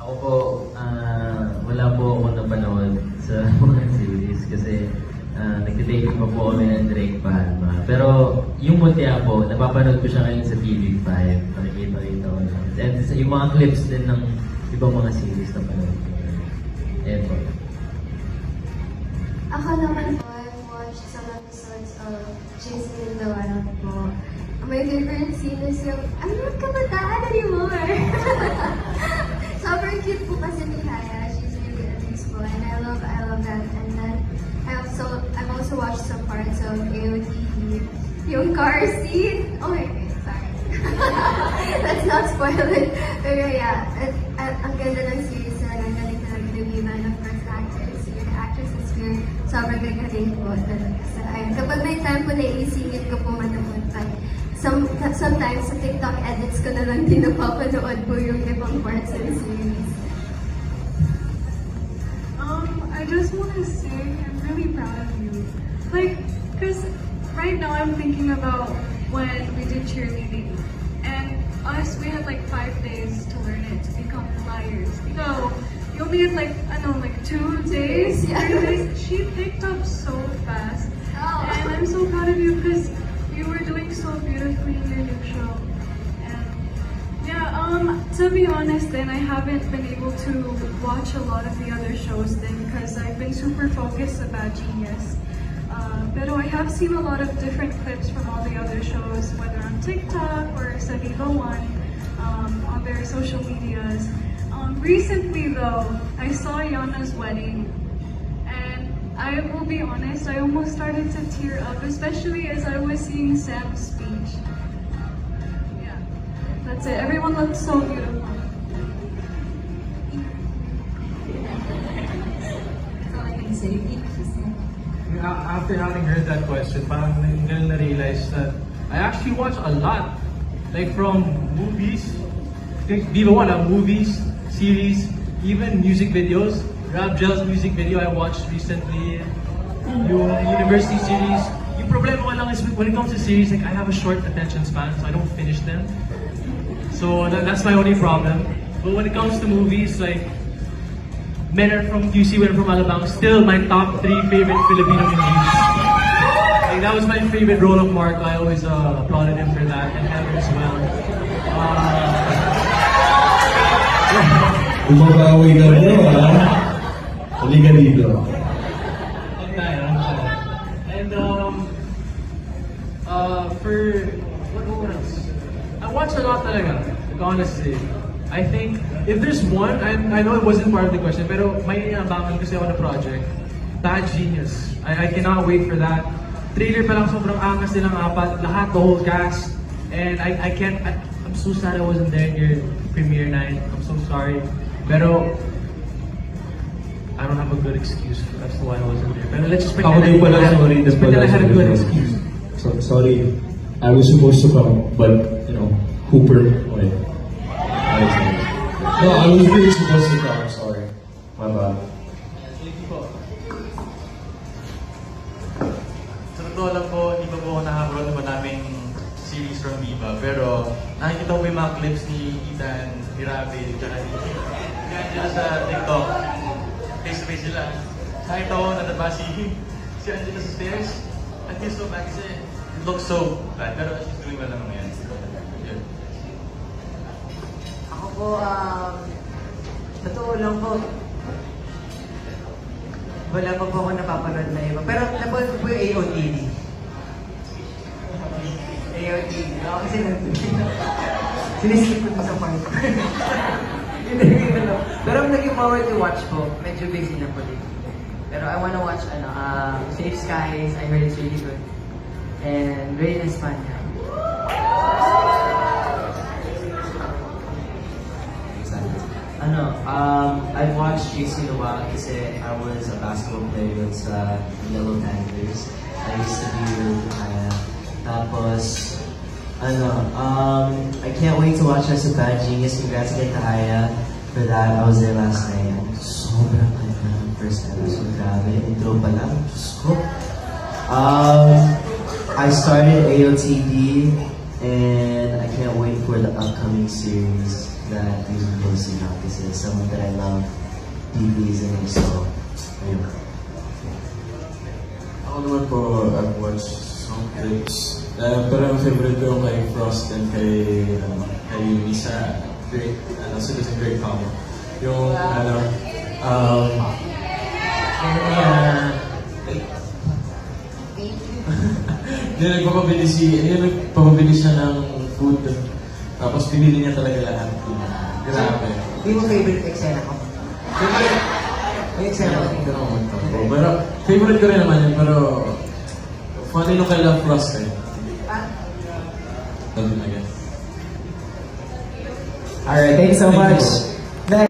Ako po, wala po ako napanood sa mga series kasi nagtitaping pa po kami ng Drake Palma. Pero yung Muntia po, napapanood ko siya ngayon sa TV5. Nakikita ko lang. And yung mga clips din ng ibang mga series na panood ko. Ayan po. Ako naman po, I've watched some episodes of Jason and the Wild po. My favorite scene is yung, I'm not kabataan anymore! Sobrang cute po kasi ni Haya. She's really a nice po. And I love that. And then, I've also watched some parts of AOTD. Yung car scene. Oh my god, sorry. Let's not spoil it. Pero yeah, ang ganda ng series na ang galing talaga ni Viva ng first actress. Yung actress is here. Sobrang gagaling po talaga. So, ayun. Kapag may time po na isingit ko po manood, sometimes sa TikTok edits ko na lang din napapanood po yung ibang parts ng series. I just want to say I'm really proud of you. Like, because right now I'm thinking about when we did cheerleading. And us, we had like 5 days to learn it to become flyers. So, you only had like, I don't know, like 2 days? Yeah. 3 days? She picked up so fast. Oh. And I'm so proud of you because you were doing so beautifully in your new show. And yeah, to be honest then, I haven't been able to watch a lot of the other shows then because I've been super focused about Genius. But I have seen a lot of different clips from all the other shows, whether on TikTok or sa Viva One, on their social medias. Recently though, I saw Yana's wedding. I will be honest, I almost started to tear up, especially as I was seeing Sam's speech. Yeah, that's it. Everyone looked so beautiful. That's all I can say. After having heard that question, parang ngayon na-realize that I actually watch a lot. Like from movies, Viva One, movies, series, even music videos. Rap Gel's music video I watched recently, yung university series. Yung problema ko lang is when it comes to series, like I have a short attention span, so I don't finish them. So that's my only problem. But when it comes to movies, like Men Are From QC, Men Are From Alabang, still my top 3 favorite Filipino movies. Like that was my favorite role of Mark. I always applauded him for that, and Heather as well. Umabawi ka bro, ha? Halika dito. And for what else? I watch a lot talaga, honestly. I think if there's one, I know it wasn't part of the question, pero may inabangan kasi ako na project. Bad Genius. I cannot wait for that. Trailer pa lang sobrang angas nilang apat, lahat, the whole cast. And I'm so sad I wasn't there in your premiere night. I'm so sorry. Pero I don't have a good excuse as to why I wasn't there. But let's just pretend Ako din pala, sorry. I had a good excuse. So, sorry, I was supposed to come, but, you know, Hooper, okay. No, I was really supposed to come, sorry. My bad. Thank you po. Sa totoo lang po, hindi pa po ako nakaroon ng madaming series from Viva. Pero nakikita ko yung mga clips ni Ethan, ni Rabi, tsaka ni Angela sa TikTok. Face-to-face sila. Nakita ko nataba si Angela sa stairs. I feel so bad kasi it looks so bad. Pero she's doing well naman ngayon. Yun. Ako po, totoo lang po, wala pa po ako napapanood na iba. Pero napanood ko po yung AOTD. AOTD. Ako kasi siniskip ko sa part. Pero naging power to watch po, medyo busy na po din. Pero I wanna watch Safe Skies. I heard it's really good. And really nice fun. I watched JC a while kasi I was a basketball player with Yellow Panthers. I used to be with tapos, I can't wait to watch us a Bad Genius. Congrats again to Haya for that. I was there last night. Sobrang ganda ng first episode. Grabe. Intro pa lang. Diyos ko. I started AOTD and I can't wait for the upcoming series. that musical scene kasi someone that I love deeply is in it. So, ayun. Ako naman po, I've watched some clips. Pero ang favorite ko yung kay Frost and kay Misa. Great, sila sa great combo. Yung, nagpapabili siya ng food. Tapos pinili niya talaga lahat. Grabe. Hindi mo favorite eksena ko? May eksena ko tingnan ko. Pero favorite ko rin naman yun, pero funny nung kay Love Frost eh. Love him, I guess. Alright, thank you so much. Next.